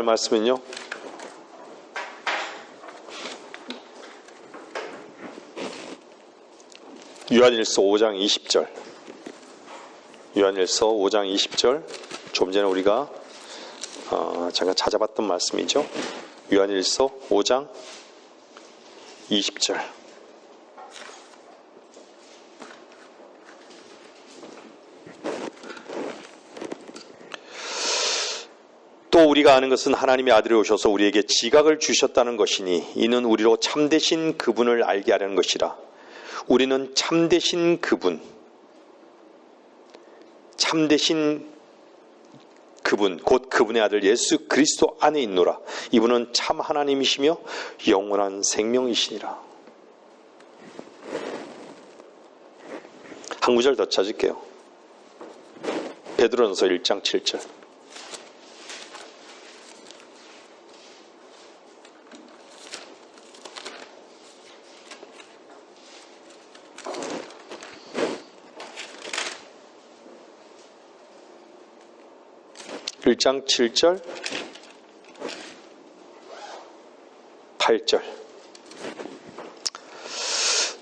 묵상할 말씀은요, 요한일서 5장 20절. 요한일서 5장 20절. 좀 전에 우리가 잠깐 찾아봤던 말씀이죠. 요한일서 5장 20절. 또 우리가 아는 것은 하나님의 아들이 오셔서 우리에게 지각을 주셨다는 것이니 이는 우리로 참되신 그분을 알게 하려는 것이라. 우리는 참되신 그분, 곧 그분의 아들 예수 그리스도 안에 있노라. 이분은 참 하나님이시며 영원한 생명이시니라. 한 구절 더 찾을게요. 베드로전서 1장 7절. 일 장 7절, 8절.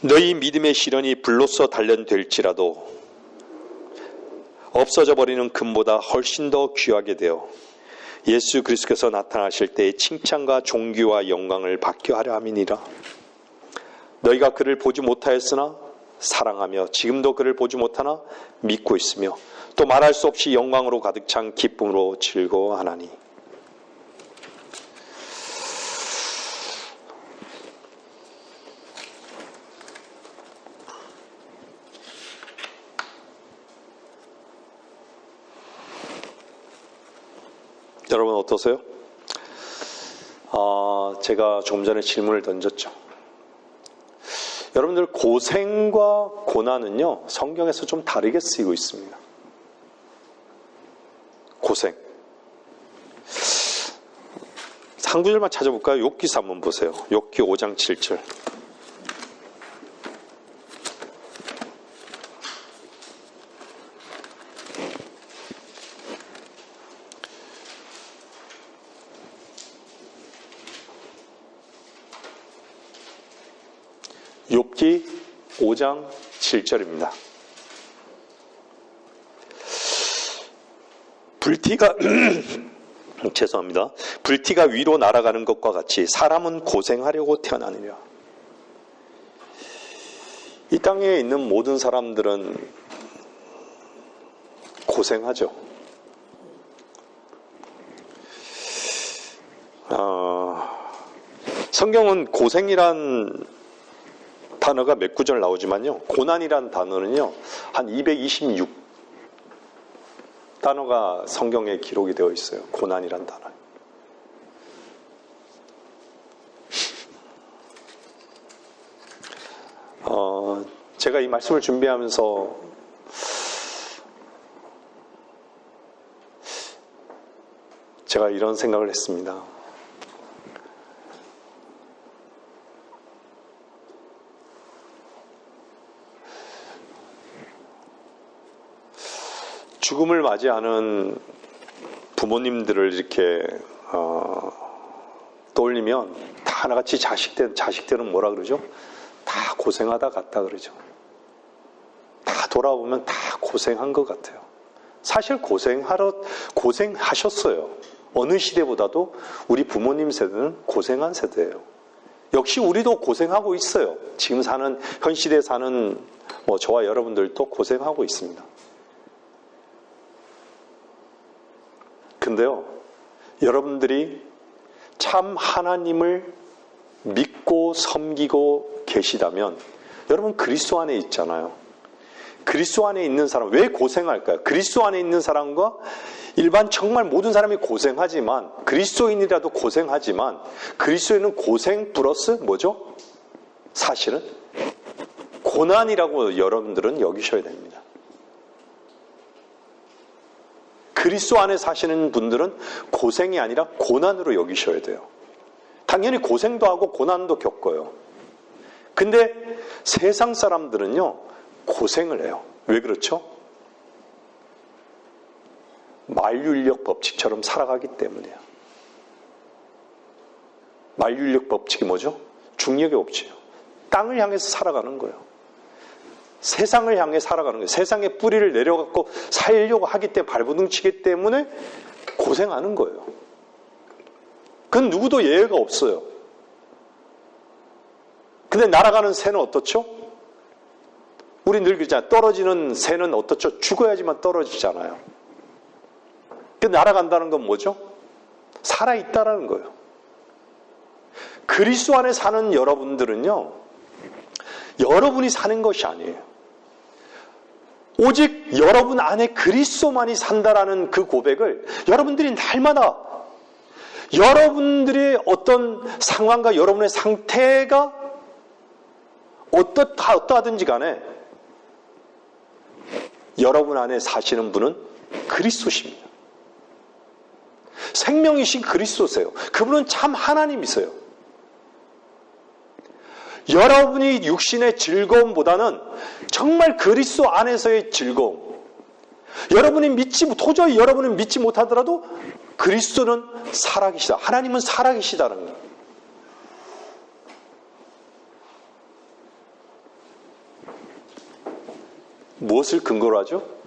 너희 믿음의 시련이 불로써 단련될지라도 없어져 버리는 금보다 훨씬 더 귀하게 되어 예수 그리스도께서 나타나실 때의 칭찬과 존귀와 영광을 받게 하려 함이니라. 너희가 그를 보지 못하였으나 사랑하며 지금도 그를 보지 못하나 믿고 있으며 또 말할 수 없이 영광으로 가득 찬 기쁨으로 즐거워하나니. 여러분 어떠세요? 제가 조금 전에 질문을 던졌죠. 여러분들 고생과 고난은요, 성경에서 좀 다르게 쓰이고 있습니다. 고생. 한 구절만 찾아볼까요? 욥기서 한번 보세요. 욥기 5장 7절. 욥기 5장 7절입니다. 죄송합니다. 불티가 위로 날아가는 것과 같이 사람은 고생하려고 태어나느냐. 이 땅에 있는 모든 사람들은 고생하죠. 성경은 고생이란 단어가 몇 구절 나오지만요, 고난이란 단어는요 한 226 단어가 성경에 기록이 되어 있어요. 고난이란 단어. 제가 이 말씀을 준비하면서 제가 이런 생각을 했습니다. 죽음을 맞이하는 부모님들을 이렇게 떠올리면 다 하나같이 자식들은 뭐라 그러죠? 다 고생하다 갔다 그러죠. 다 돌아보면 다 고생한 것 같아요. 사실 고생하셨어요. 어느 시대보다도 우리 부모님 세대는 고생한 세대예요. 역시 우리도 고생하고 있어요. 지금 사는 현 시대에 사는 저와 여러분들도 고생하고 있습니다. 근데요, 여러분들이 참 하나님을 믿고 섬기고 계시다면 여러분 그리스도 안에 있잖아요. 그리스도 안에 있는 사람 왜 고생할까요? 그리스도 안에 있는 사람과 일반 정말 모든 사람이 고생하지만, 그리스도인이라도 고생하지만, 그리스도인은 고생 플러스 뭐죠? 사실은 고난이라고 여러분들은 여기셔야 됩니다. 그리스도 안에 사시는 분들은 고생이 아니라 고난으로 여기셔야 돼요. 당연히 고생도 하고 고난도 겪어요. 근데 세상 사람들은요, 고생을 해요. 왜 그렇죠? 만륜력 법칙처럼 살아가기 때문이에요. 만류인력 법칙이 뭐죠? 중력의 법칙이에요. 땅을 향해서 살아가는 거예요. 세상을 향해 살아가는 거예요. 세상에 뿌리를 내려갖고 살려고 하기 때문에, 발버둥치기 때문에 고생하는 거예요. 그건 누구도 예외가 없어요. 근데 날아가는 새는 어떻죠? 우리 늘 그러잖아요. 떨어지는 새는 어떻죠? 죽어야지만 떨어지잖아요. 그 날아간다는 건 뭐죠? 살아있다라는 거예요. 그리스도 안에 사는 여러분들은요, 여러분이 사는 것이 아니에요. 오직 여러분 안에 그리스도만이 산다라는 그 고백을 여러분들이 날마다 여러분들의 어떤 상황과 여러분의 상태가 어떠하든지 간에 여러분 안에 사시는 분은 그리스도십니다. 생명이신 그리스도세요. 그분은 참 하나님이세요. 여러분이 육신의 즐거움보다는 정말 그리스도 안에서의 즐거움. 도저히 여러분은 믿지 못하더라도 그리스도는 살아계시다. 하나님은 살아계시다는 거예요. 무엇을 근거로 하죠?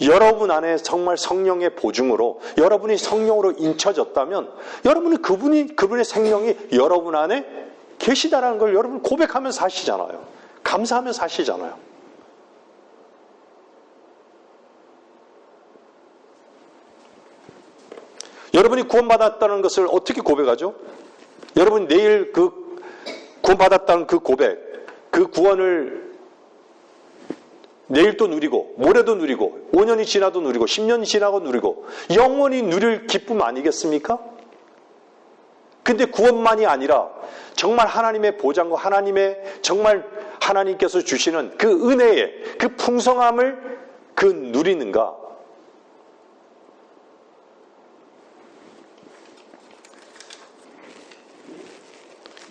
여러분 안에 정말 성령의 보증으로 여러분이 성령으로 인쳐졌다면 여러분은 그분의 생명이 여러분 안에 계시다라는 걸 여러분 고백하면서 사시잖아요. 감사하면서 사시잖아요. 여러분이 구원받았다는 것을 어떻게 고백하죠? 여러분 내일 그 구원받았다는 그 고백, 그 구원을 내일도 누리고 모레도 누리고 5년이 지나도 누리고 10년이 지나고 누리고 영원히 누릴 기쁨 아니겠습니까? 근데 구원만이 아니라 정말 하나님의 보장과 정말 하나님께서 주시는 그 은혜의 그 풍성함을 누리는가?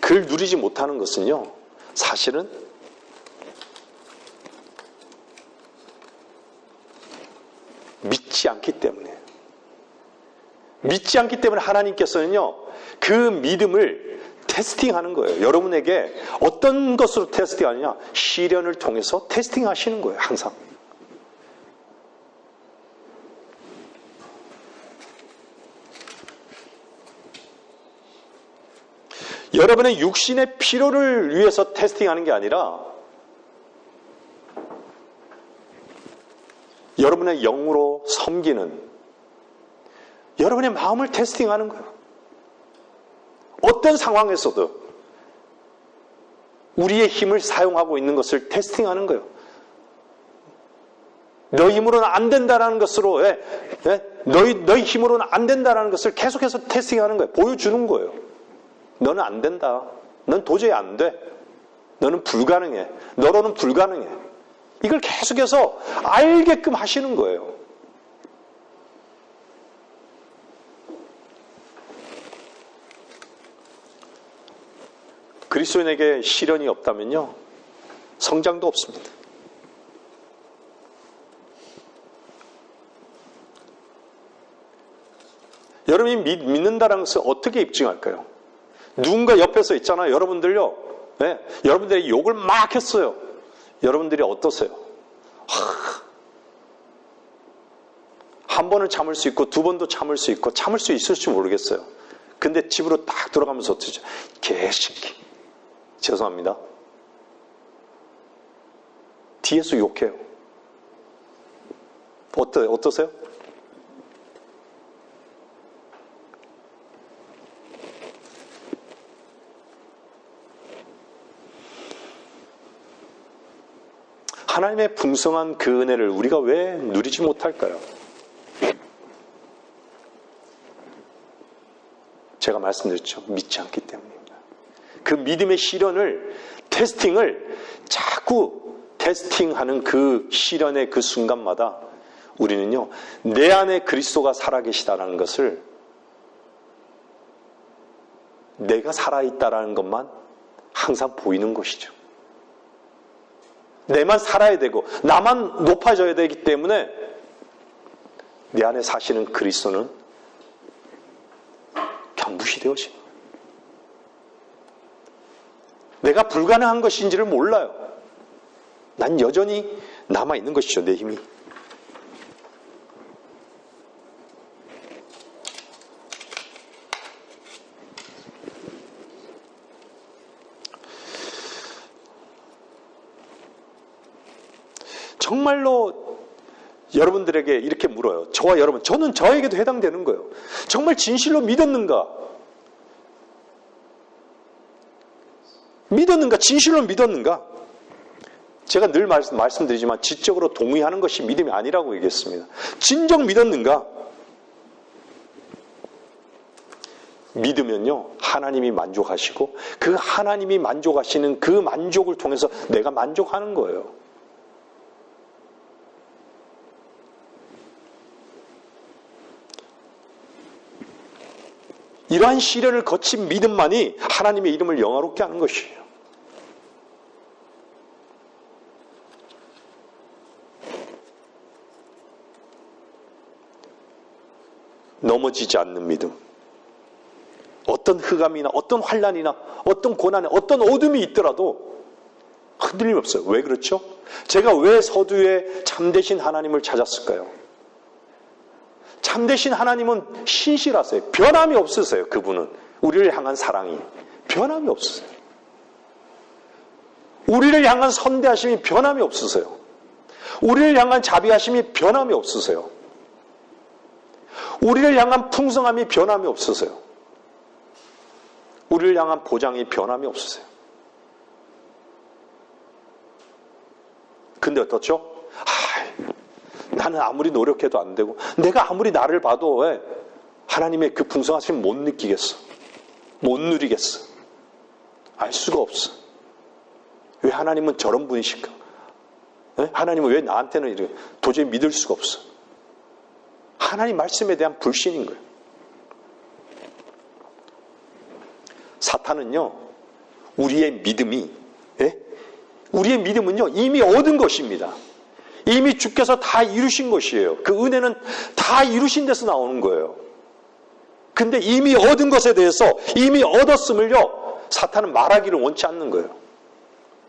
그걸 누리지 못하는 것은요, 사실은 믿지 않기 때문에. 믿지 않기 때문에 하나님께서는요, 그 믿음을 테스팅하는 거예요. 여러분에게 어떤 것으로 테스팅하느냐? 시련을 통해서 테스팅하시는 거예요, 항상. 여러분의 육신의 필요를 위해서 테스팅하는 게 아니라 여러분의 영으로 섬기는 여러분의 마음을 테스팅하는 거예요. 어떤 상황에서도 우리의 힘을 사용하고 있는 것을 테스팅하는 거예요. 너희 힘으로는 안 된다라는 것으로, 너희 힘으로는 안 된다라는 것을 계속해서 테스팅하는 거예요. 보여주는 거예요. 너는 안 된다. 넌 도저히 안 돼. 너는 불가능해. 너로는 불가능해. 이걸 계속해서 알게끔 하시는 거예요. 그리스도인에게 시련이 없다면요, 성장도 없습니다. 여러분이 믿는다는 것을 어떻게 입증할까요? 누군가 옆에서 있잖아요. 여러분들요, 여러분들이 욕을 막 했어요. 여러분들이 어떠세요? 한 번은 참을 수 있고 두 번도 참을 수 있고 참을 수 있을지 모르겠어요. 근데 집으로 딱 들어가면서 어떠죠? 개새끼. 죄송합니다. 뒤에서 욕해요. 어떠세요? 하나님의 풍성한 그 은혜를 우리가 왜 누리지 못할까요? 제가 말씀드렸죠. 믿지 않기 때문입니다. 그 믿음의 시련을, 테스팅을 자꾸 테스팅하는 그 시련의 그 순간마다 우리는요, 내 안에 그리스도가 살아계시다는 것을, 내가 살아있다라는 것만 항상 보이는 것이죠. 내만 살아야 되고 나만 높아져야 되기 때문에 내 안에 사시는 그리스도는 다 무시되어지는 거예요. 내가 불가능한 것인지를 몰라요. 난 여전히 남아있는 것이죠, 내 힘이. 정말로 여러분들에게 이렇게 물어요. 저와 여러분, 저는 저에게도 해당되는 거예요. 정말 진실로 믿었는가? 믿었는가? 진실로 믿었는가? 제가 늘 말씀드리지만 지적으로 동의하는 것이 믿음이 아니라고 얘기했습니다. 진정 믿었는가? 믿으면요, 하나님이 만족하시고 그 하나님이 만족하시는 그 만족을 통해서 내가 만족하는 거예요. 이러한 시련을 거친 믿음만이 하나님의 이름을 영화롭게 하는 것이에요. 넘어지지 않는 믿음. 어떤 흑암이나 어떤 환난이나 어떤 고난에 어떤 어둠이 있더라도 흔들림 없어요. 왜 그렇죠? 제가 왜 서두에 참되신 하나님을 찾았을까요? 참되신 하나님은 신실하세요. 변함이 없으세요. 그분은 우리를 향한 사랑이 변함이 없으세요. 우리를 향한 선대하심이 변함이 없으세요. 우리를 향한 자비하심이 변함이 없으세요. 우리를 향한 풍성함이 변함이 없으세요. 우리를 향한 보장이 변함이 없으세요. 근데 어떻죠? 나는 아무리 노력해도 안 되고 내가 아무리 나를 봐도 하나님의 그 풍성하심을 못 느끼겠어. 못 누리겠어. 알 수가 없어. 왜 하나님은 저런 분이실까? 하나님은 왜 나한테는 이렇게 도저히 믿을 수가 없어. 하나님 말씀에 대한 불신인 거예요. 사탄은요, 우리의 믿음이, 우리의 믿음은요, 이미 얻은 것입니다. 이미 주께서 다 이루신 것이에요. 그 은혜는 다 이루신 데서 나오는 거예요. 근데 이미 얻은 것에 대해서 이미 얻었음을요, 사탄은 말하기를 원치 않는 거예요.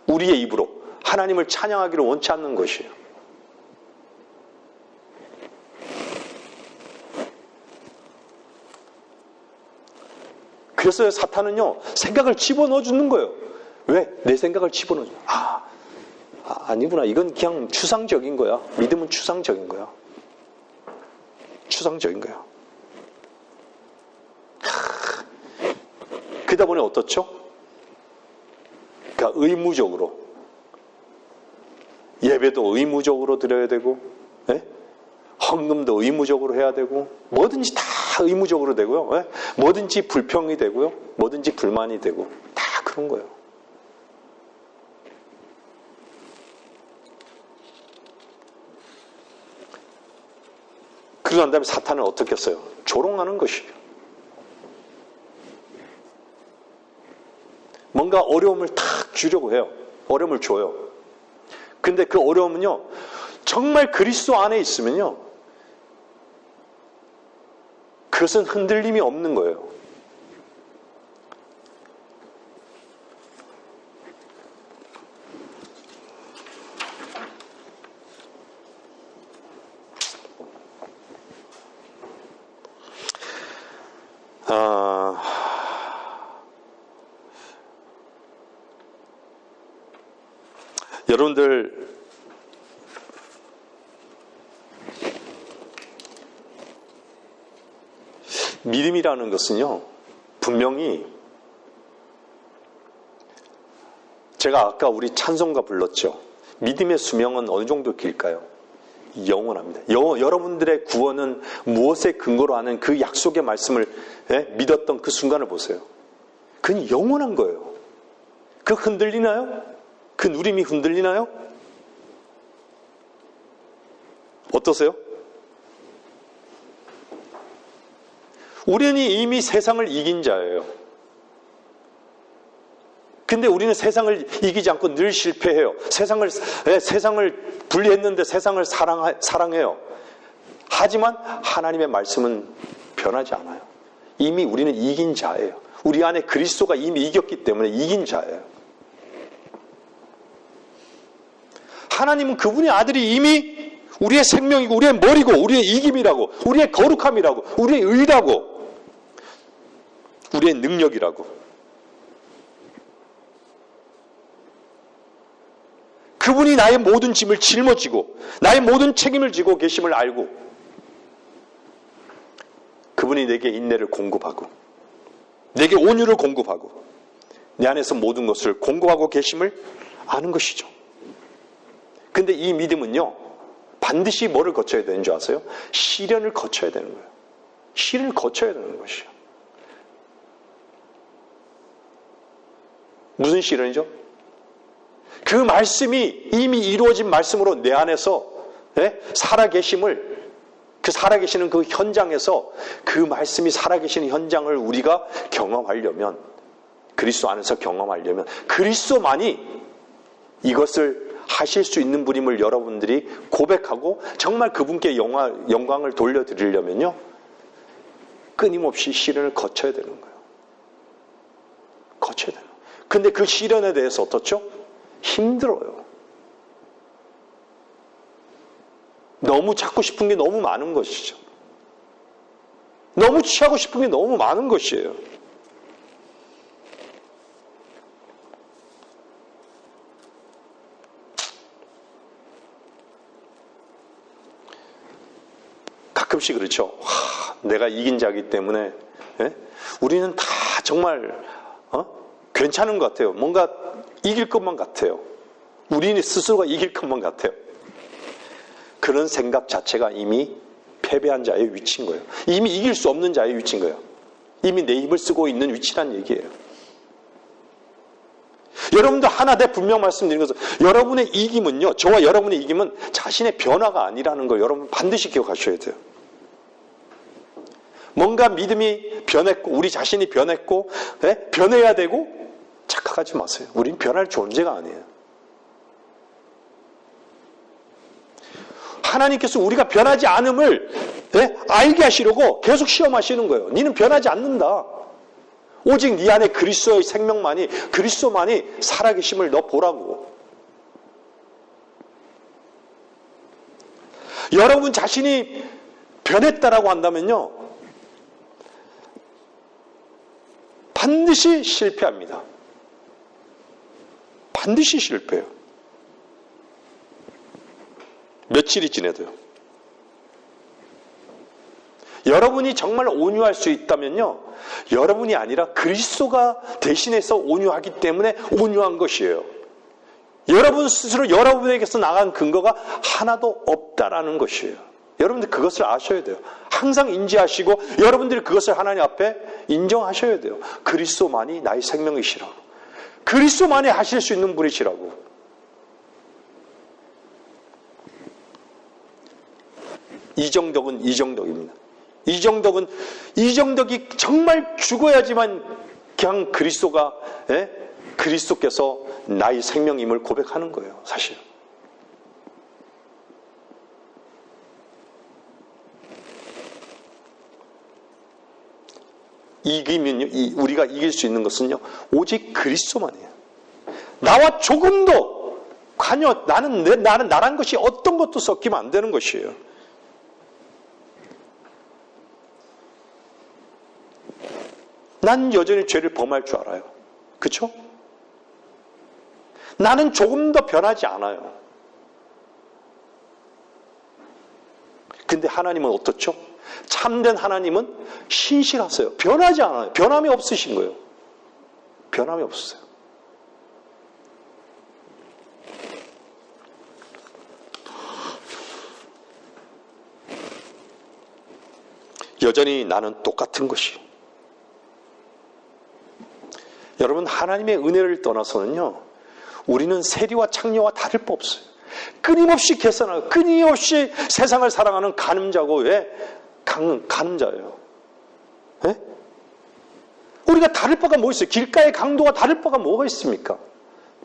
우리의 입으로 하나님을 찬양하기를 원치 않는 것이에요. 그래서 사탄은요, 생각을 집어넣어 주는 거예요. 왜? 내 생각을 집어넣어 줘. 아니구나. 이건 그냥 추상적인 거야. 믿음은 추상적인 거야. 추상적인 거야. 그러다 보니 어떻죠? 그러니까 의무적으로 예배도 의무적으로 드려야 되고, 헌금도 의무적으로 해야 되고, 뭐든지 다 의무적으로 되고요. 뭐든지 불평이 되고요. 뭐든지 불만이 되고, 다 그런 거예요. 그러고 난 다음에 사탄은 어떻게 했어요? 조롱하는 것이에요. 뭔가 어려움을 탁 주려고 해요. 어려움을 줘요. 근데 그 어려움은요, 정말 그리스도 안에 있으면요, 그것은 흔들림이 없는 거예요. 여러분들 믿음이라는 것은요, 분명히 제가 아까 우리 찬송가 불렀죠. 믿음의 수명은 어느 정도 길까요? 영원합니다. 여러분들의 구원은 무엇에 근거로 하는 그 약속의 말씀을 믿었던 그 순간을 보세요. 그건 영원한 거예요. 그 흔들리나요? 그 누림이 흔들리나요? 어떠세요? 우리는 이미 세상을 이긴 자예요. 근데 우리는 세상을 이기지 않고 늘 실패해요. 세상을 분리했는데 세상을 사랑해요. 하지만 하나님의 말씀은 변하지 않아요. 이미 우리는 이긴 자예요. 우리 안에 그리스도가 이미 이겼기 때문에 이긴 자예요. 하나님은 그분의 아들이 이미 우리의 생명이고 우리의 머리고 우리의 이김이라고 우리의 거룩함이라고 우리의 의라고 우리의 능력이라고 그분이 나의 모든 짐을 짊어지고 나의 모든 책임을 지고 계심을 알고 그분이 내게 인내를 공급하고 내게 온유를 공급하고 내 안에서 모든 것을 공급하고 계심을 아는 것이죠. 근데 이 믿음은요, 반드시 뭐를 거쳐야 되는 줄 아세요? 시련을 거쳐야 되는 거예요. 시련을 거쳐야 되는 것이요. 무슨 시련이죠? 그 말씀이 이미 이루어진 말씀으로 내 안에서 살아계심을 그 살아계시는 그 현장에서 그 말씀이 살아계시는 현장을 우리가 경험하려면 그리스도 안에서 경험하려면 그리스도만이 이것을 하실 수 있는 분임을 여러분들이 고백하고 정말 그분께 영광을 돌려드리려면요 끊임없이 시련을 거쳐야 되는 거예요. 거쳐야 돼요. 근데 그 시련에 대해서 어떻죠? 힘들어요. 너무 찾고 싶은 게 너무 많은 것이죠. 너무 취하고 싶은 게 너무 많은 것이에요. 가끔씩 그렇죠. 내가 이긴 자이기 때문에 우리는 다 정말 괜찮은 것 같아요. 뭔가 이길 것만 같아요. 우리 스스로가 이길 것만 같아요. 그런 생각 자체가 이미 패배한 자의 위치인 거예요. 이미 이길 수 없는 자의 위치인 거예요. 이미 내 힘을 쓰고 있는 위치란 얘기예요. 여러분도 하나 내 분명 말씀드린 것은 여러분의 이김은요, 저와 여러분의 이김은 자신의 변화가 아니라는 걸 여러분 반드시 기억하셔야 돼요. 뭔가 믿음이 변했고 우리 자신이 변했고 변해야 되고 착각하지 마세요. 우린 변할 존재가 아니에요. 하나님께서 우리가 변하지 않음을 알게 하시려고 계속 시험하시는 거예요. 너는 변하지 않는다. 오직 네 안에 그리스도의 생명만이 그리스도만이 살아계심을 너 보라고. 여러분 자신이 변했다라고 한다면요 반드시 실패합니다. 반드시 실패해요. 며칠이 지내도요. 여러분이 정말 온유할 수 있다면요. 여러분이 아니라 그리스도가 대신해서 온유하기 때문에 온유한 것이에요. 여러분 스스로 여러분에게서 나간 근거가 하나도 없다라는 것이에요. 여러분들 그것을 아셔야 돼요. 항상 인지하시고 여러분들이 그것을 하나님 앞에 인정하셔야 돼요. 그리스도만이 나의 생명이시라고. 그리스도만이 하실 수 있는 분이시라고. 이정덕은 이정덕입니다. 이정덕이 정말 죽어야지만 그냥 그리스도께서 나의 생명임을 고백하는 거예요, 사실. 이기면요, 우리가 이길 수 있는 것은요, 오직 그리스도만이에요. 나와 조금도 관여, 나는 나란 것이 어떤 것도 섞이면 안 되는 것이에요. 난 여전히 죄를 범할 줄 알아요. 그렇죠? 나는 조금 더 변하지 않아요. 근데 하나님은 어떻죠? 참된 하나님은 신실하세요. 변하지 않아요. 변함이 없으신 거예요. 변함이 없으세요. 여전히 나는 똑같은 것이. 여러분, 하나님의 은혜를 떠나서는요, 우리는 세리와 창녀와 다를 바 없어요. 끊임없이 개선하고 끊임없이 세상을 사랑하는 간음자고 간음자예요. 우리가 다를 바가 뭐 있어요? 길가의 강도가 다를 바가 뭐가 있습니까?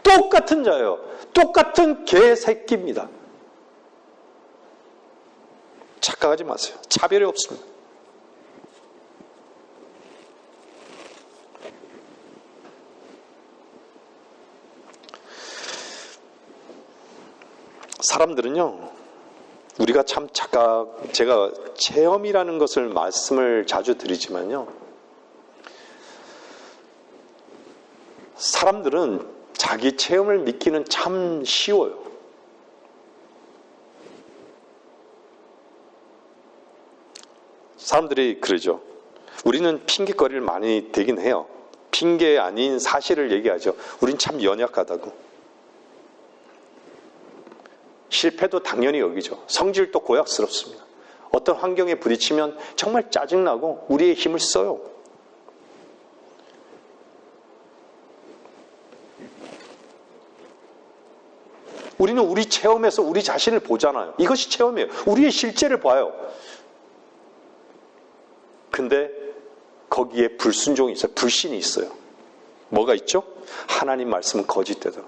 똑같은 자예요. 똑같은 개새끼입니다. 착각하지 마세요. 차별이 없습니다. 사람들은요, 우리가 참 제가 체험이라는 것을 말씀을 자주 드리지만요, 사람들은 자기 체험을 믿기는 참 쉬워요. 사람들이 그러죠. 우리는 핑계거리를 많이 대긴 해요. 핑계 아닌 사실을 얘기하죠. 우린 참 연약하다고. 실패도 당연히 여기죠. 성질도 고약스럽습니다. 어떤 환경에 부딪히면 정말 짜증나고 우리의 힘을 써요. 우리는 우리 체험에서 우리 자신을 보잖아요. 이것이 체험이에요. 우리의 실제를 봐요. 근데 거기에 불순종이 있어요. 불신이 있어요. 뭐가 있죠? 하나님 말씀은 거짓되더라.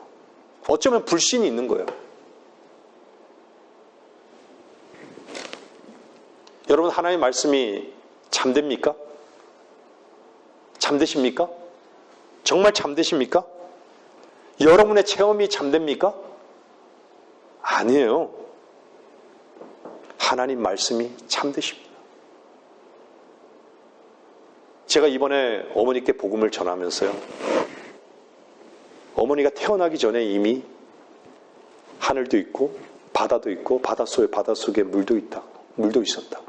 어쩌면 불신이 있는 거예요. 여러분, 하나님 말씀이 참됩니까? 참되십니까? 정말 참되십니까? 여러분의 체험이 참됩니까? 아니에요. 하나님 말씀이 참되십니다. 제가 이번에 어머니께 복음을 전하면서요, 어머니가 태어나기 전에 이미 하늘도 있고 바다도 있고 바다 속에 물도 있었다고.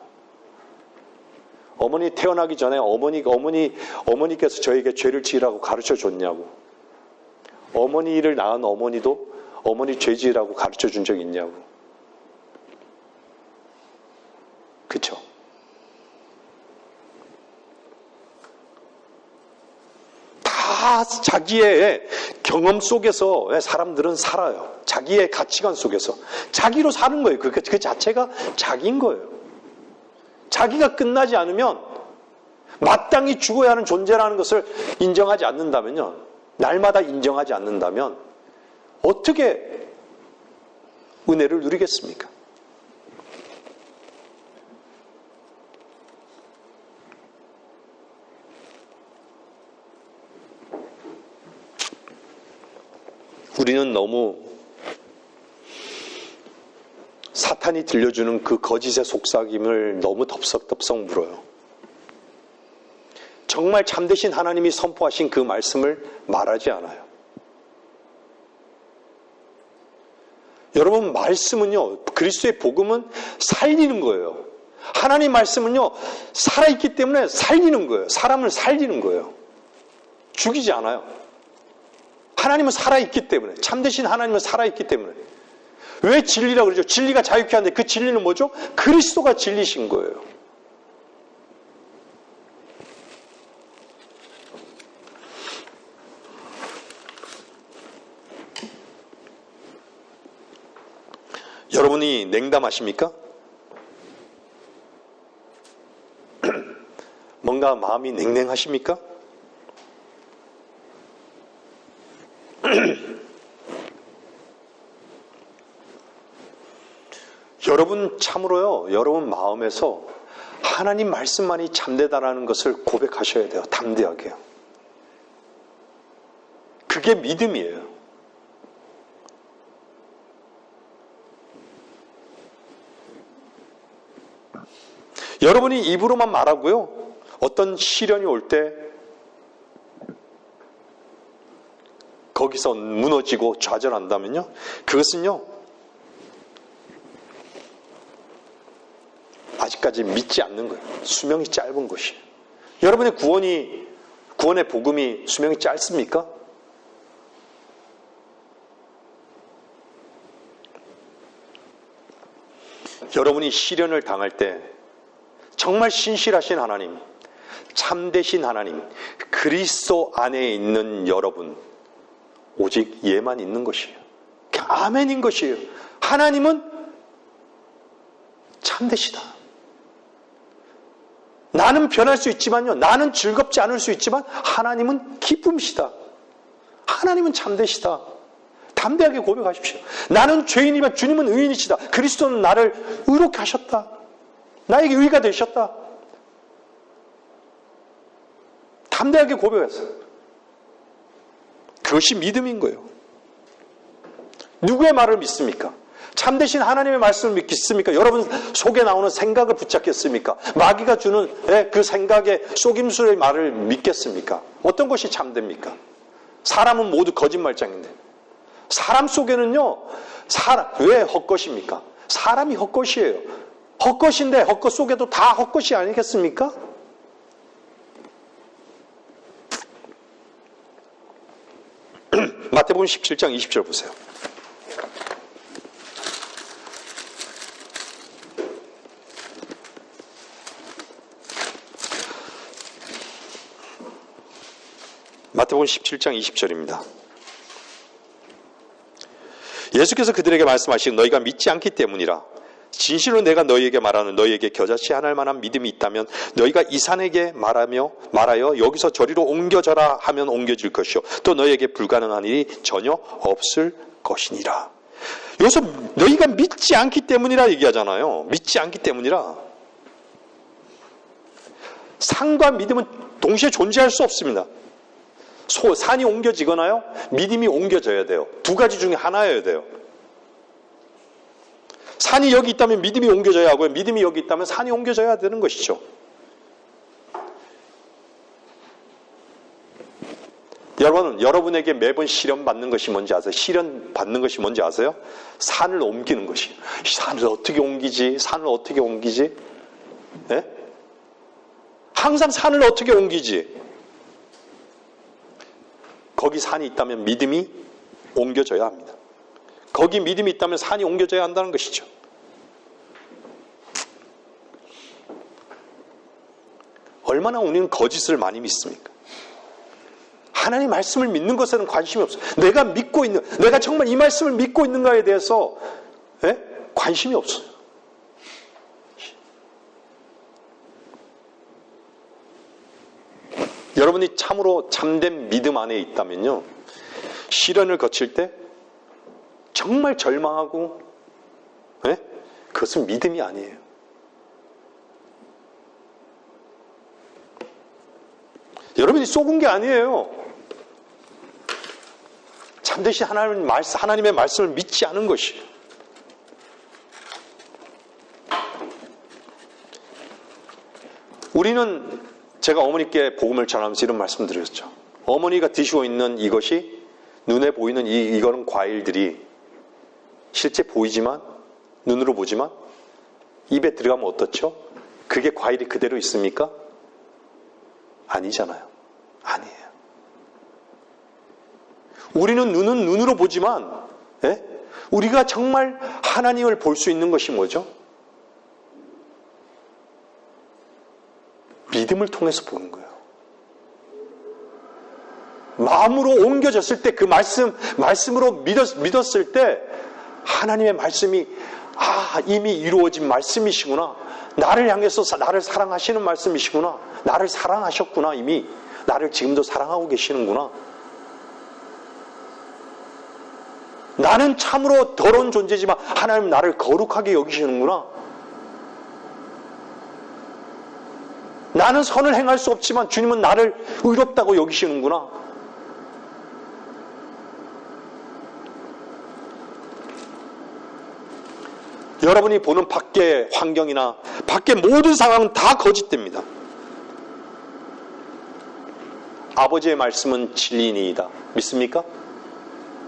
어머니 태어나기 전에 어머니께서 저에게 죄를 지으라고 가르쳐 줬냐고. 어머니를 낳은 어머니도 어머니 죄 지으라고 가르쳐 준 적 있냐고. 그쵸? 다 자기의 경험 속에서 사람들은 살아요. 자기의 가치관 속에서. 자기로 사는 거예요. 그 자체가 자기인 거예요. 자기가 끝나지 않으면 마땅히 죽어야 하는 존재라는 것을 인정하지 않는다면요. 날마다 인정하지 않는다면 어떻게 은혜를 누리겠습니까? 우리는 너무 사탄이 들려주는 그 거짓의 속삭임을 너무 덥석덥석 물어요. 정말 참되신 하나님이 선포하신 그 말씀을 말하지 않아요. 여러분, 말씀은요, 그리스도의 복음은 살리는 거예요. 하나님 말씀은요, 살아있기 때문에 살리는 거예요. 사람을 살리는 거예요. 죽이지 않아요. 하나님은 살아있기 때문에, 참되신 하나님은 살아있기 때문에. 왜 진리라고 그러죠? 진리가 자유케 하는데 그 진리는 뭐죠? 그리스도가 진리신 거예요. 여러분이 냉담하십니까? 뭔가 마음이 냉랭하십니까? 여러분 참으로요, 여러분 마음에서 하나님 말씀만이 참되다라는 것을 고백하셔야 돼요. 담대하게요. 그게 믿음이에요. 여러분이 입으로만 말하고요, 어떤 시련이 올 때 거기서 무너지고 좌절한다면요, 그것은요, 아직까지 믿지 않는 거예요. 수명이 짧은 것이에요. 여러분의 구원의 복음이 수명이 짧습니까? 여러분이 시련을 당할 때 정말 신실하신 하나님, 참되신 하나님, 그리스도 안에 있는 여러분, 오직 예만 있는 것이에요. 아멘인 것이에요. 하나님은 참되시다. 나는 변할 수 있지만요, 나는 즐겁지 않을 수 있지만 하나님은 기쁨이시다. 하나님은 참되시다. 담대하게 고백하십시오. 나는 죄인이지만 주님은 의인이시다. 그리스도는 나를 의롭게 하셨다. 나에게 의가 되셨다. 담대하게 고백했어요. 그것이 믿음인 거예요. 누구의 말을 믿습니까? 참되신 하나님의 말씀을 믿겠습니까? 여러분 속에 나오는 생각을 붙잡겠습니까? 마귀가 주는 그 생각의 속임수의 말을 믿겠습니까? 어떤 것이 참됩니까? 사람은 모두 거짓말장인데 사람 속에는요, 왜 헛것입니까? 사람이 헛것이에요. 헛것인데 헛것 속에도 다 헛것이 아니겠습니까? 마태복음 17장 20절 보세요. 마태복음 17장 20절입니다. 예수께서 그들에게 말씀하시고 너희가 믿지 않기 때문이라. 진실로 내가 너희에게 말하는 너희에게 겨자씨 하나일 만한 믿음이 있다면 너희가 이 산에게 말하여 여기서 저리로 옮겨져라 하면 옮겨질 것이요 또 너희에게 불가능한 일이 전혀 없을 것이니라. 여기서 너희가 믿지 않기 때문이라 얘기하잖아요. 믿지 않기 때문이라. 산과 믿음은 동시에 존재할 수 없습니다. 산이 옮겨지거나요, 믿음이 옮겨져야 돼요. 두 가지 중에 하나여야 돼요. 산이 여기 있다면 믿음이 옮겨져야 하고요. 믿음이 여기 있다면 산이 옮겨져야 되는 것이죠. 여러분에게 매번 시련 받는 것이 뭔지 아세요? 시련 받는 것이 뭔지 아세요? 산을 옮기는 것이에요. 산을 어떻게 옮기지? 산을 어떻게 옮기지? 네? 항상 산을 어떻게 옮기지? 거기 산이 있다면 믿음이 옮겨져야 합니다. 거기 믿음이 있다면 산이 옮겨져야 한다는 것이죠. 얼마나 우리는 거짓을 많이 믿습니까? 하나님 말씀을 믿는 것에는 관심이 없어요. 내가 정말 이 말씀을 믿고 있는가에 대해서 관심이 없어요. 여러분이 참으로 참된 믿음 안에 있다면요, 시련을 거칠 때 정말 절망하고, 그것은 믿음이 아니에요. 여러분이 속은 게 아니에요. 참되신 하나님의 말씀을 믿지 않은 것이에요. 우리는 제가 어머니께 복음을 전하면서 이런 말씀 드렸죠. 어머니가 드시고 있는 이것이 눈에 보이는 이거는 과일들이 실제 보이지만, 눈으로 보지만 입에 들어가면 어떻죠? 그게 과일이 그대로 있습니까? 아니잖아요. 아니에요. 우리는 눈은 눈으로 보지만 우리가 정말 하나님을 볼 수 있는 것이 뭐죠? 믿음을 통해서 보는 거예요. 마음으로 옮겨졌을 때 그 말씀으로 믿었을 때 하나님의 말씀이 이미 이루어진 말씀이시구나. 나를 향해서 나를 사랑하시는 말씀이시구나. 나를 사랑하셨구나. 이미 나를 지금도 사랑하고 계시는구나. 나는 참으로 더러운 존재지만 하나님은 나를 거룩하게 여기시는구나. 나는 선을 행할 수 없지만 주님은 나를 의롭다고 여기시는구나. 여러분이 보는 밖의 환경이나 밖의 모든 상황은 다 거짓됩니다. 아버지의 말씀은 진리니이다. 믿습니까?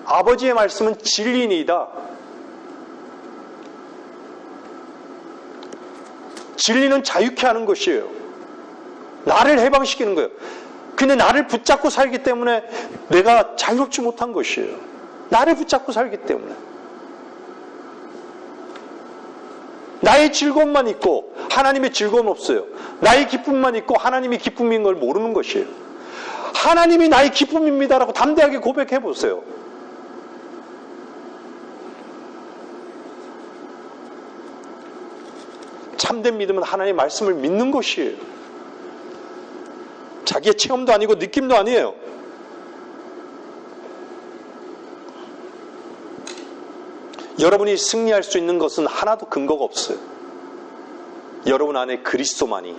아버지의 말씀은 진리니이다. 진리는 자유케 하는 것이에요. 나를 해방시키는 거예요. 근데 나를 붙잡고 살기 때문에 내가 자유롭지 못한 것이에요. 나를 붙잡고 살기 때문에. 나의 즐거움만 있고 하나님의 즐거움은 없어요. 나의 기쁨만 있고 하나님의 기쁨인 걸 모르는 것이에요. 하나님이 나의 기쁨입니다라고 담대하게 고백해 보세요. 참된 믿음은 하나님의 말씀을 믿는 것이에요. 자기의 체험도 아니고 느낌도 아니에요. 여러분이 승리할 수 있는 것은 하나도 근거가 없어요. 여러분 안에 그리스도만이,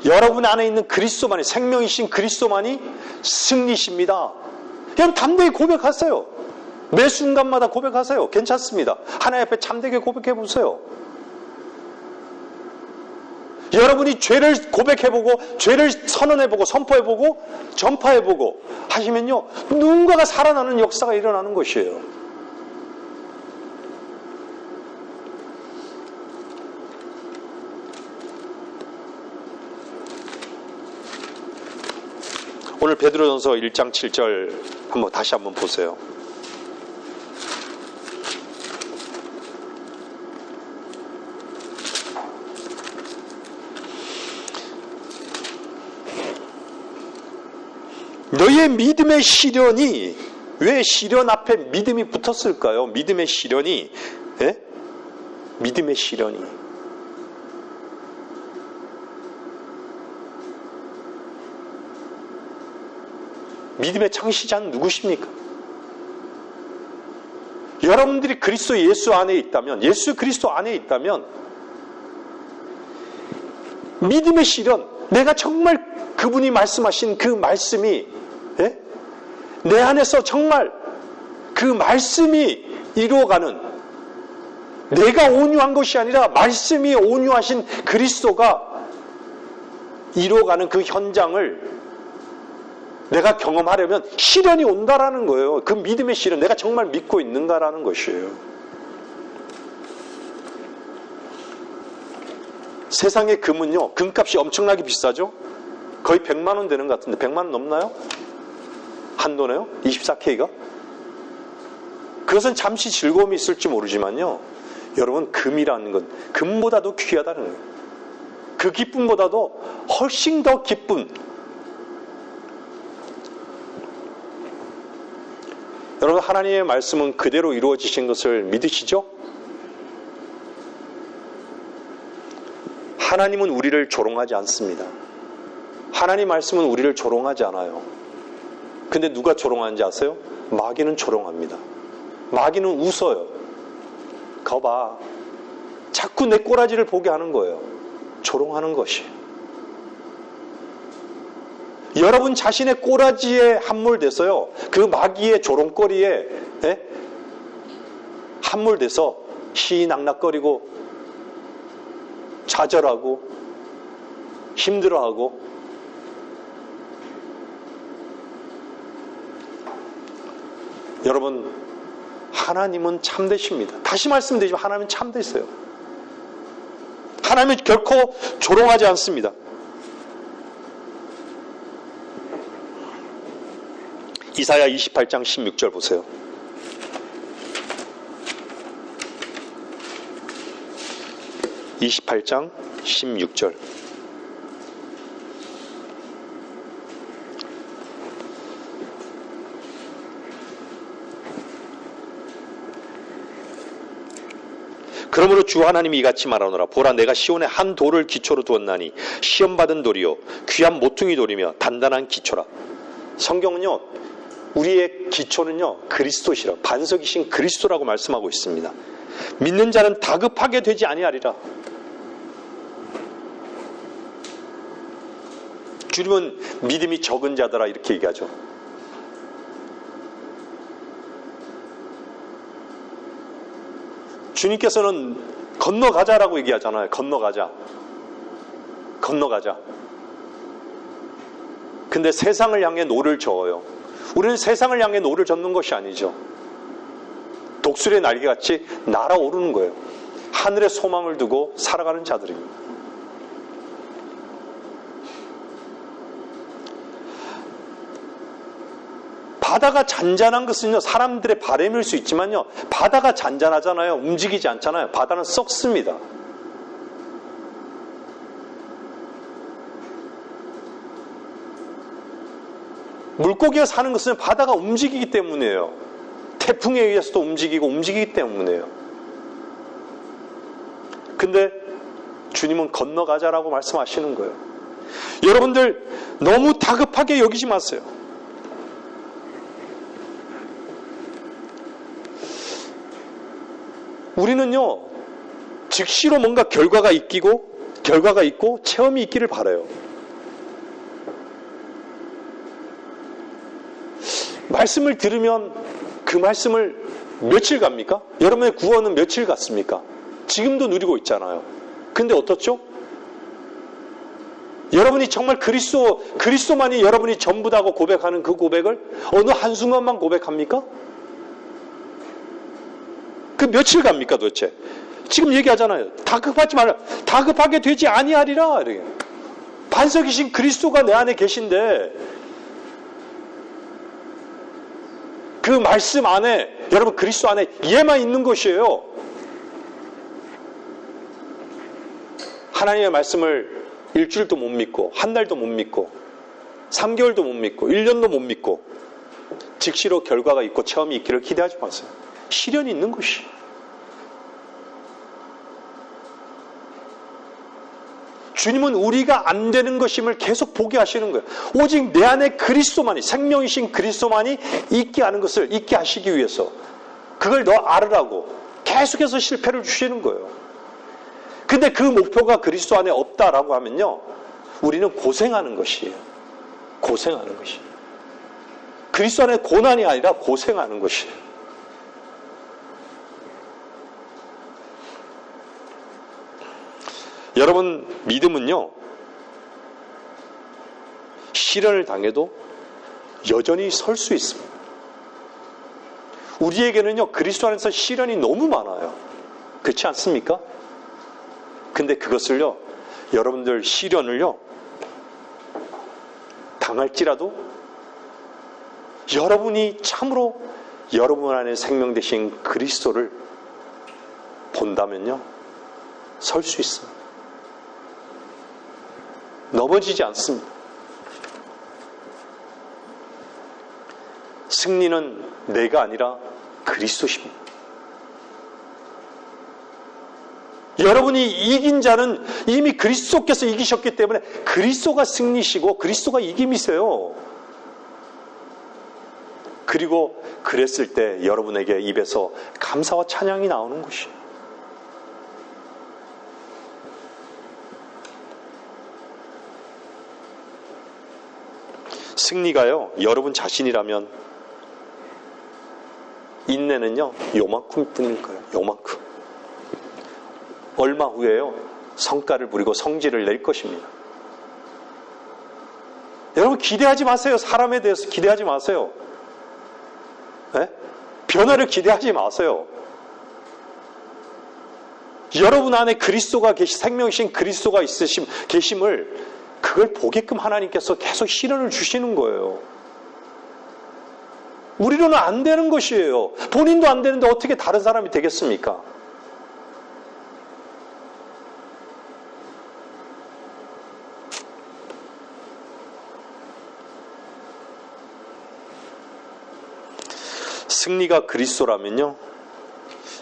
여러분 안에 있는 그리스도만이, 생명이신 그리스도만이 승리십니다. 여러분 담대히 고백하세요. 매 순간마다 고백하세요. 괜찮습니다. 하나님 앞에 참되게 고백해 보세요. 여러분이 죄를 고백해보고 죄를 선언해보고 선포해보고 전파해보고 하시면요, 누군가가 살아나는 역사가 일어나는 것이에요. 오늘 베드로전서 1장 7절 다시 한번 보세요. 너희의 믿음의 시련이, 왜 시련 앞에 믿음이 붙었을까요? 믿음의 시련이, 예? 믿음의 시련이. 믿음의 창시자는 누구십니까? 여러분들이 그리스도 예수 안에 있다면, 예수 그리스도 안에 있다면, 믿음의 시련, 내가 정말 그분이 말씀하신 그 말씀이, 예? 내 안에서 정말 그 말씀이 이루어가는, 내가 온유한 것이 아니라 말씀이 온유하신 그리스도가 이루어가는 그 현장을 내가 경험하려면 시련이 온다라는 거예요. 그 믿음의 시련, 내가 정말 믿고 있는가라는 것이에요. 세상의 금은요, 금값이 엄청나게 비싸죠? 거의 100만 원 되는 것 같은데 100만 원 넘나요? 한도네요? 24K가? 그것은 잠시 즐거움이 있을지 모르지만요, 여러분, 금이라는 건 금보다도 귀하다는 거예요. 그 기쁨보다도 훨씬 더 기쁜, 여러분, 하나님의 말씀은 그대로 이루어지신 것을 믿으시죠? 하나님은 우리를 조롱하지 않습니다. 하나님 말씀은 우리를 조롱하지 않아요. 근데 누가 조롱하는지 아세요? 마귀는 조롱합니다. 마귀는 웃어요. 거봐, 자꾸 내 꼬라지를 보게 하는 거예요. 조롱하는 것이. 여러분 자신의 꼬라지에 함몰돼서요, 그 마귀의 조롱거리에 함몰돼서 희낙낙거리고 좌절하고 힘들어하고, 여러분, 하나님은 참되십니다. 다시 말씀드리지만 하나님은 참되세요. 하나님은 결코 조롱하지 않습니다. 이사야 28장 16절 보세요. (28장 16절) 그러므로 주 하나님이 이같이 말하노라. 보라, 내가 시온에 한 돌을 기초로 두었나니 시험받은 돌이요 귀한 모퉁이 돌이며 단단한 기초라. 성경은요, 우리의 기초는요, 그리스도시라, 반석이신 그리스도라고 말씀하고 있습니다. 믿는 자는 다급하게 되지 아니하리라. 주님은 믿음이 적은 자더라 이렇게 얘기하죠. 주님께서는 건너가자라고 얘기하잖아요. 건너가자. 건너가자. 근데 세상을 향해 노를 저어요. 우리는 세상을 향해 노를 젓는 것이 아니죠. 독수리의 날개같이 날아오르는 거예요. 하늘에 소망을 두고 살아가는 자들입니다. 바다가 잔잔한 것은요, 사람들의 바람일 수 있지만요, 바다가 잔잔하잖아요. 움직이지 않잖아요. 바다는 썩습니다. 물고기가 사는 것은 바다가 움직이기 때문이에요. 태풍에 의해서도 움직이기 때문이에요. 근데 주님은 건너가자라고 말씀하시는 거예요. 여러분들 너무 다급하게 여기지 마세요. 우리는요, 즉시로 뭔가 결과가 있고 체험이 있기를 바라요. 말씀을 들으면 그 말씀을 며칠 갑니까? 여러분의 구원은 며칠 갔습니까? 지금도 누리고 있잖아요. 근데 어떻죠? 여러분이 정말 그리스도만이 여러분이 전부다고 고백하는 그 고백을 어느 한순간만 고백합니까? 그 며칠 갑니까 도대체? 지금 얘기하잖아요. 다급하지 말라. 다급하게 되지 아니하리라. 이렇게. 반석이신 그리스도가 내 안에 계신데 그 말씀 안에 여러분 그리스도 안에 얘만 있는 것이에요. 하나님의 말씀을 일주일도 못 믿고 한 달도 못 믿고 3개월도 못 믿고 1년도 못 믿고 즉시로 결과가 있고 체험이 있기를 기대하지 마세요. 시련이 있는 것이. 주님은 우리가 안 되는 것임을 계속 보게 하시는 거예요. 오직 내 안에 그리스도만이, 생명이신 그리스도만이 있게 하는 것을 있게 하시기 위해서 그걸 너 알으라고 계속해서 실패를 주시는 거예요. 근데 그 목표가 그리스도 안에 없다라고 하면요, 우리는 고생하는 것이에요. 고생하는 것이에요. 그리스도 안에 고난이 아니라 고생하는 것이에요. 여러분, 믿음은요, 시련을 당해도 여전히 설 수 있습니다. 우리에게는요, 그리스도 안에서 시련이 너무 많아요. 그렇지 않습니까? 근데 그것을요, 여러분들 시련을요, 당할지라도 여러분이 참으로 여러분 안에 생명 되신 그리스도를 본다면요, 설 수 있어요. 넘어지지 않습니다. 승리는 내가 아니라 그리스도십니다. 여러분이 이긴 자는 이미 그리스도께서 이기셨기 때문에 그리스도가 승리시고 그리스도가 이김이세요. 그리고 그랬을 때 여러분에게 입에서 감사와 찬양이 나오는 것이에요. 승리가요, 여러분 자신이라면 인내는요, 요만큼 뿐일 거예요. 요만큼. 얼마 후에요, 성과를 부리고 성질을 낼 것입니다. 여러분 기대하지 마세요. 사람에 대해서 기대하지 마세요. 네? 변화를 기대하지 마세요. 여러분 안에 그리스도가 생명이신 그리스도가 계심을 그걸 보게끔 하나님께서 계속 시련을 주시는 거예요. 우리로는 안 되는 것이에요. 본인도 안 되는데 어떻게 다른 사람이 되겠습니까? 승리가 그리스도라면요,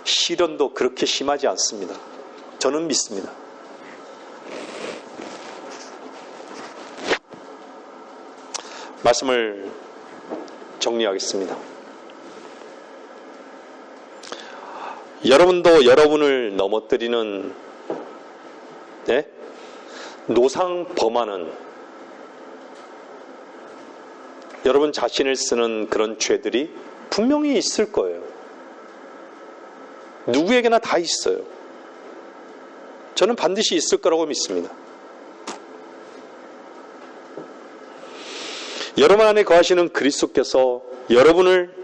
시련도 그렇게 심하지 않습니다. 저는 믿습니다. 말씀을 정리하겠습니다. 여러분도 여러분을 넘어뜨리는, 네? 노상범하는, 여러분 자신을 쓰는 그런 죄들이 분명히 있을 거예요. 누구에게나 다 있어요. 저는 반드시 있을 거라고 믿습니다. 여러분 안에 거하시는 그리스도께서 여러분을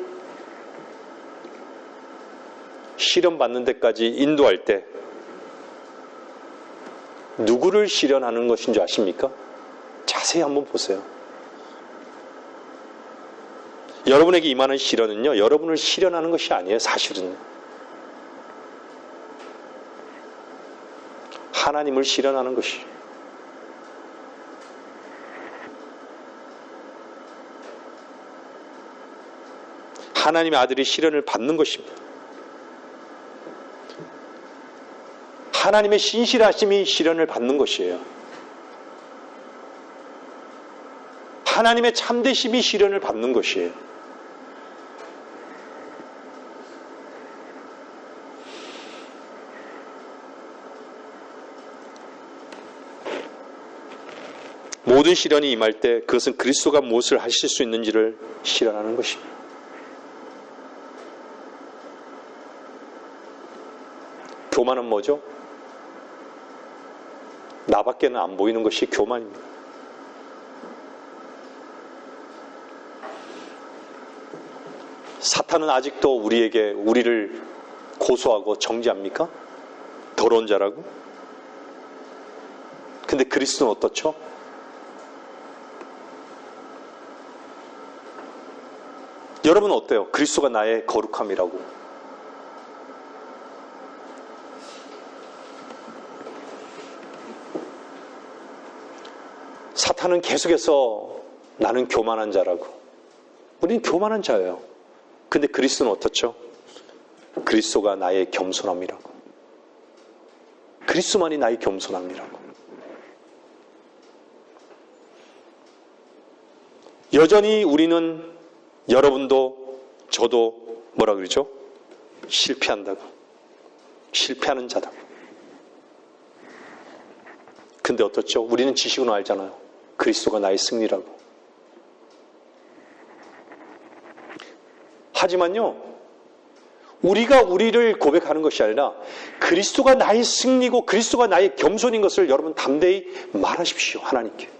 시련받는 데까지 인도할 때 누구를 시련하는 것인 줄 아십니까? 자세히 한번 보세요. 여러분에게 임하는 시련은요, 여러분을 시련하는 것이 아니에요. 사실은 하나님을 시련하는 것이에요. 하나님의 아들이 시련을 받는 것입니다. 하나님의 신실하심이 시련을 받는 것이에요. 하나님의 참되심이 시련을 받는 것이에요. 모든 시련이 임할 때 그것은 그리스도가 무엇을 하실 수 있는지를 시련하는 것입니다. 교만은 뭐죠? 나밖에는 안 보이는 것이 교만입니다. 사탄은 아직도 우리를 고소하고 정죄합니까? 더러운 자라고? 근데 그리스도는 어떻죠? 여러분은 어때요? 그리스도가 나의 거룩함이라고. 사탄은 계속해서 나는 교만한 자라고. 우리는 교만한 자예요. 근데 그리스도는 어떻죠? 그리스도가 나의 겸손함이라고. 그리스도만이 나의 겸손함이라고. 여전히 우리는, 여러분도 저도 뭐라 그러죠? 실패한다고. 실패하는 자다. 근데 어떻죠? 우리는 지식으로 알잖아요. 그리스도가 나의 승리라고. 하지만요, 우리가 우리를 고백하는 것이 아니라 그리스도가 나의 승리고 그리스도가 나의 겸손인 것을 여러분 담대히 말하십시오. 하나님께.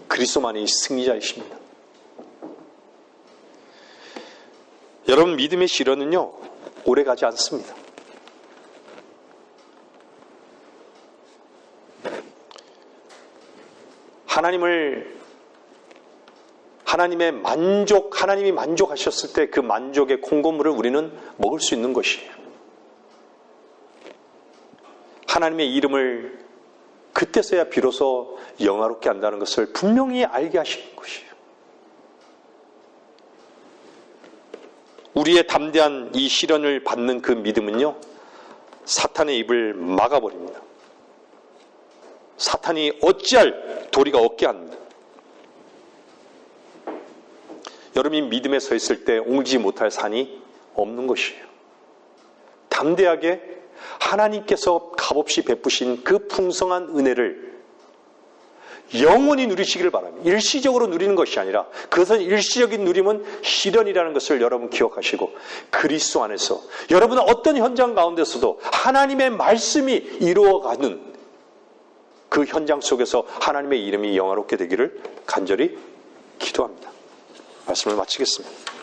그리스도만이 승리자이십니다. 여러분, 믿음의 시련은요, 오래가지 않습니다. 하나님이 만족하셨을 때 그 만족의 콩고물을 우리는 먹을 수 있는 것이에요. 하나님의 이름을 그때서야 비로소 영화롭게 한다는 것을 분명히 알게 하시는 것이에요. 우리의 담대한 이 시련을 받는 그 믿음은요, 사탄의 입을 막아버립니다. 사탄이 어찌할 도리가 없게 합니다. 여러분이 믿음에 서 있을 때 옮기지 못할 산이 없는 것이에요. 담대하게 하나님께서 값없이 베푸신 그 풍성한 은혜를 영원히 누리시기를 바랍니다. 일시적으로 누리는 것이 아니라, 그것은 일시적인 누림은 시련이라는 것을 여러분 기억하시고, 그리스도 안에서 여러분은 어떤 현장 가운데서도 하나님의 말씀이 이루어가는 그 현장 속에서 하나님의 이름이 영화롭게 되기를 간절히 기도합니다. 말씀을 마치겠습니다.